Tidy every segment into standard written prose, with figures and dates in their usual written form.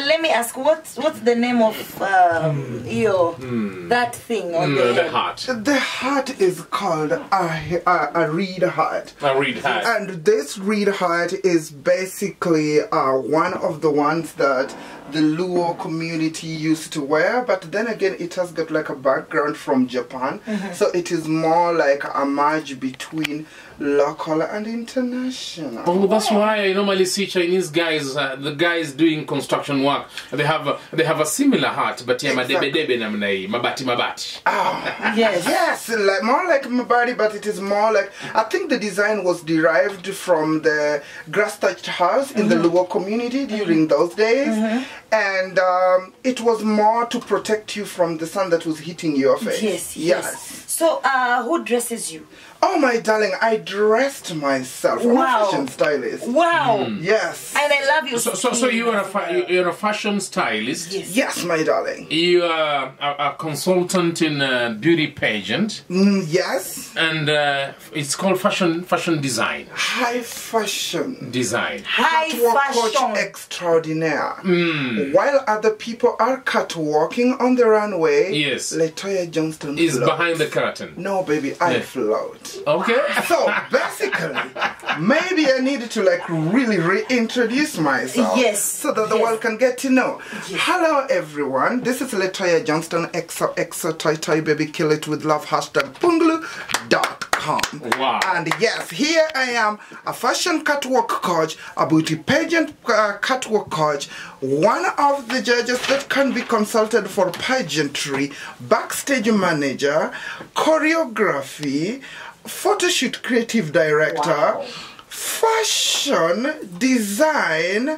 let me ask, what's the name of that thing on the heart? The heart is called a reed heart. A reed heart. And this reed heart is basically one of the ones that the Luo community used to wear, but then again it has got like a background from Japan, so it is more like a merge between local and international. Oh, that's why I normally see Chinese guys, the guys doing construction work. They have a similar hat, but yeah, mabati. Oh, yes, like more like mabati, but it is more like, I think the design was derived from the grass-thatched house in the Luo community during those days. And it was more to protect you from the sun that was hitting your face. Yes. So, who dresses you? Oh, my darling, I dressed myself. I'm a fashion stylist. Wow. Yes. And I love you. So you're a fashion stylist? Yes, my darling. You are a consultant in beauty pageant? Yes. And it's called fashion design. High fashion. Design. High fashion. Coach extraordinaire. While other people are catwalking on the runway, yes, Letoya Johnstone is floats. behind the curtain. No, baby, I float. Okay. So basically, maybe I need to like really reintroduce myself. Yes. So that the world can get to know. Yes. Hello everyone. This is Letoya Johnstone, exo toy toy baby, kill it with love, #punglu.com. Wow. And yes, here I am, a fashion catwalk coach, a beauty pageant catwalk coach, one of the judges that can be consulted for pageantry, backstage manager, choreography, photoshoot creative director, fashion design,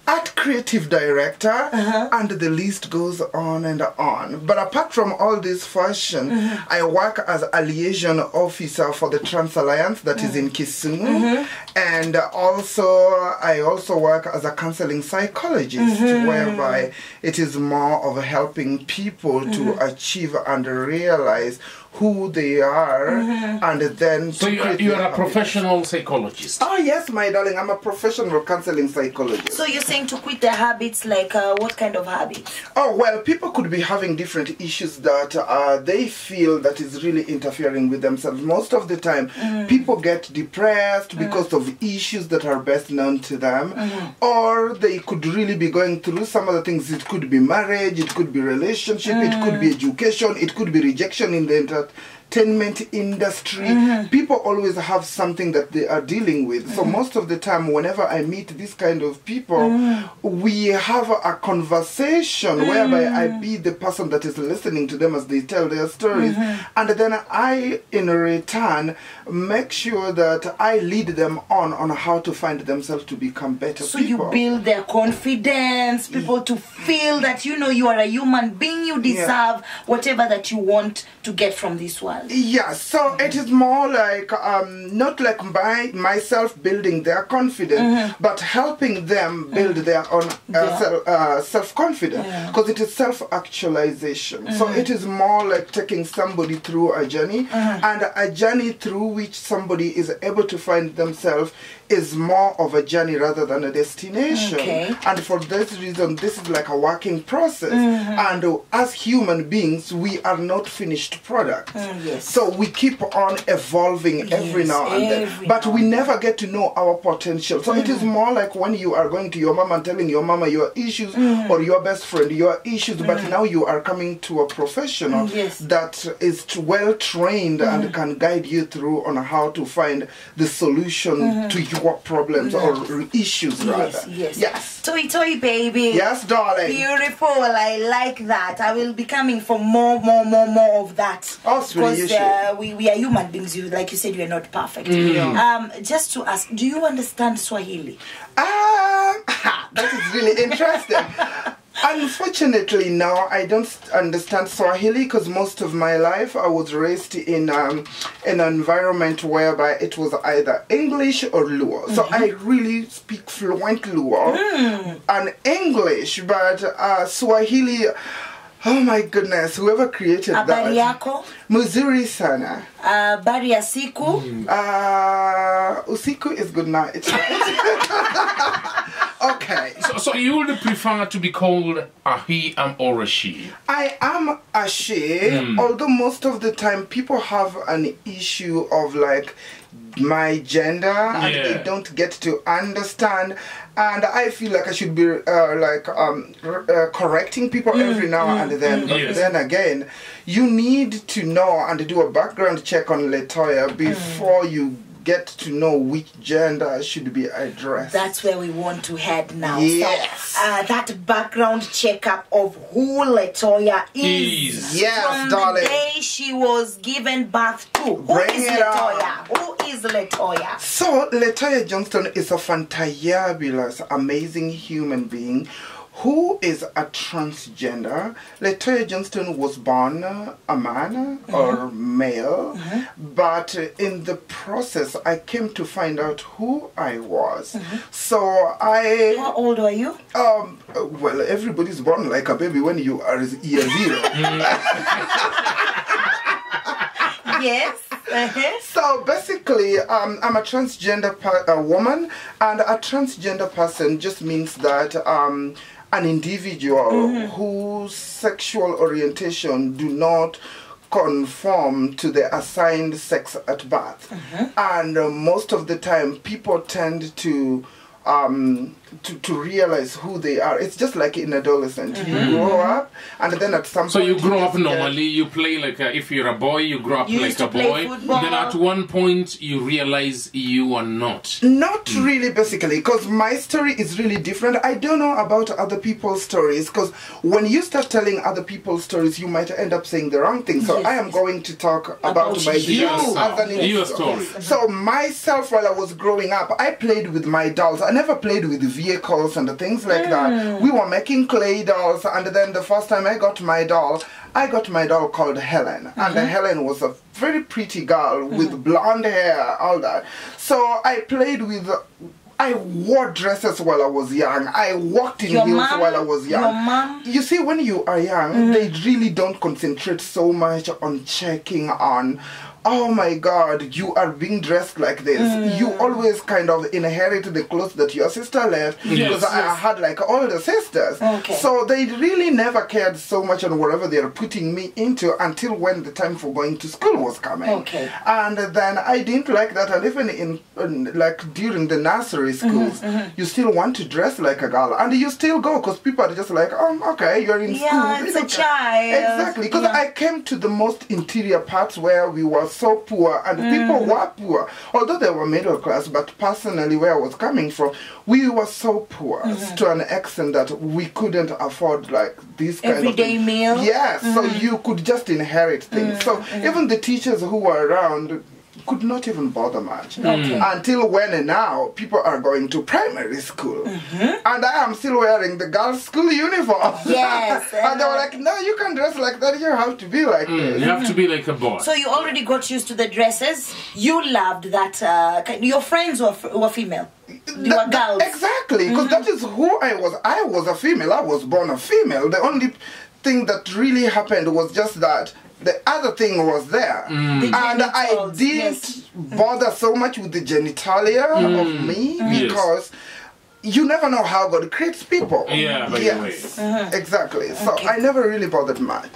art creative director, and the list goes on and on. But apart from all this fashion, I work as a liaison officer for the Trans Alliance that is in Kisumu, and I also work as a counseling psychologist, whereby it is more of helping people to achieve and realize who they are, and then so you are a professional psychologist. Oh yes, my darling, I'm a professional counseling psychologist. So you're saying to quit the habits, like what kind of habits? Oh well, people could be having different issues that they feel that is really interfering with themselves. Most of the time people get depressed because of issues that are best known to them, or they could really be going through some other things. It could be marriage, it could be relationship, it could be education, it could be rejection in the entertainment industry. People always have something that they are dealing with. So most of the time, whenever I meet this kind of people, we have a conversation whereby I be the person that is listening to them as they tell their stories, and then I, in return, make sure that I lead them on how to find themselves to become better so people. You build their confidence, people to feel that you are a human being, you deserve whatever that you want to get from this world. Yeah, so it is more like not like myself building their confidence, but helping them build their own self-confidence, because it is self-actualization. So it is more like taking somebody through a journey, and a journey through which somebody is able to find themselves is more of a journey rather than a destination. And for this reason, this is like a working process. And as human beings, we are not finished products. So we keep on evolving every now and then. But we never get to know our potential. So it is more like when you are going to your mama and telling your mama your issues, or your best friend your issues, but now you are coming to a professional that is well trained and can guide you through on how to find the solution to your problems or issues rather. Yes. Toy toy baby. Yes, darling. Beautiful. I like that. I will be coming for more of that. Oh, sweetie, because we are human beings. Like you said, you are not perfect. Just to ask, do you understand Swahili? That is really interesting. Unfortunately, no, I don't understand Swahili, because most of my life I was raised in an environment whereby it was either English or Luo. So I really speak fluent Luo and English, but Swahili, oh my goodness, whoever created Habari that. yako? Muzuri sana. Habari ya siku? Usiku is good night. Okay. So you would prefer to be called a he or a she? I am a she, although most of the time people have an issue of like my gender and they don't get to understand, and I feel like I should be correcting people every now and then, but then again you need to know and do a background check on Letoya before you get to know which gender should be addressed. That's where we want to head now. Yes. So, that background checkup of who Letoya is. Yes, from darling. the day she was given birth to. Who Bring is it Letoya? Who is Letoya? So, Letoya Johnstone is a fantabulous, amazing human being who is a transgender. Letoya Johnstone was born a man or male, but in the process I came to find out who I was. So I... How old are you? Well, everybody's born like a baby when you are year zero. Yes. So basically, I'm a transgender woman, and a transgender person just means that an individual whose sexual orientation do not conform to the assigned sex at birth. And most of the time, people tend to realize who they are. It's just like in adolescent. You grow up, and then at some point... So you grow up normally, you play like if you're a boy, you grow up like a boy. Football. Then at one point, you realize you are not. Not really, basically, because my story is really different. I don't know about other people's stories, because when you start telling other people's stories, you might end up saying the wrong thing. So I am going to talk about my your story. So myself, while I was growing up, I played with my dolls. I never played with vehicles and things like that. We were making clay dolls, and then the first time I got my doll called Helen. And Helen was a very pretty girl with blonde hair, all that. So I played with... I wore dresses while I was young. I walked in heels while I was young. Your mom? You see, when you are young, they really don't concentrate so much on checking on, oh my God, you are being dressed like this. You always kind of inherit the clothes that your sister left, because I had like older sisters. So they really never cared so much on whatever they are putting me into until when the time for going to school was coming. And then I didn't like that, and even in like during the nursery schools, you still want to dress like a girl, and you still go because people are just like, oh, okay, you're in school. Yeah, it's a child. Exactly, because I came to the most interior parts where we were so poor, and people were poor, although they were middle class, but personally where I was coming from, we were so poor to an extent that we couldn't afford like this kind everyday of meal. Yes, so you could just inherit things. So even the teachers who were around could not even bother much until when now people are going to primary school, and I am still wearing the girls' school uniform. Yes. And they were like, no, you can't dress like that, you have to be like this. You have to be like a boy. So you already got used to the dresses. You loved that. Your friends were female. You were girls. Exactly, because that is who I was. I was a female. I was born a female. The only thing that really happened was just that the other thing was there, and I didn't bother so much with the genitalia of me, because you never know how God creates people. Exactly. So I never really bothered much.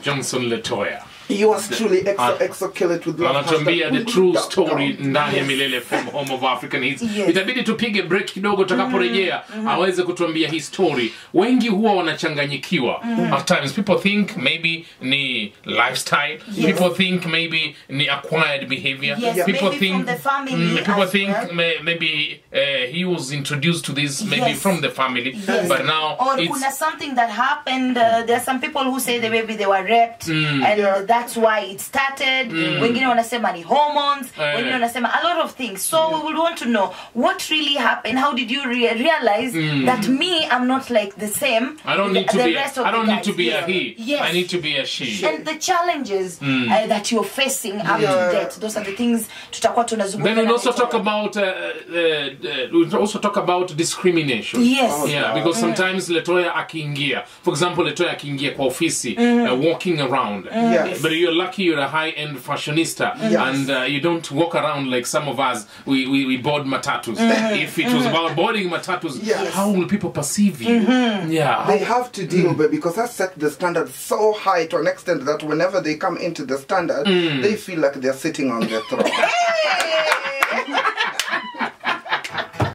Johnson Letoya. Yours truly, exoculate with love. Anatuambia the true story ndani ya Milele from Home of African Hits. Itabidi tupige break kidogo tutakaporejea aweze kutuambia his story. Wengi huwa wanachanganyikiwa. At times people think maybe ni lifestyle. People think maybe ni acquired behavior. People think from the family. People think maybe he was introduced to this maybe from the family, but now or it's kuna something that happened. There are some people who say that maybe they were raped and that's why it started. Wengine wanasema ni hormones. Wengine wanasema a lot of things. So we would want to know what really happened. How did you realize that me, I'm not like the same? I don't need to be. I don't need to be a he. Yes. I need to be a she. And the challenges that you're facing up to date. Those are the things tutakuwa tunazungumza. Then we'll also talk about. We'll also talk talk about discrimination. Yes. Yeah, because sometimes Letoya akiingia, for example, Letoya akiingia kwa ofisi, walking around. Yes. But you're lucky you're a high-end fashionista, and you don't walk around like some of us. We board matatus. If it was about boarding matatus, how will people perceive you? Yeah. They have to deal with, because I set the standard so high to an extent that whenever they come into the standard, they feel like they're sitting on their throne.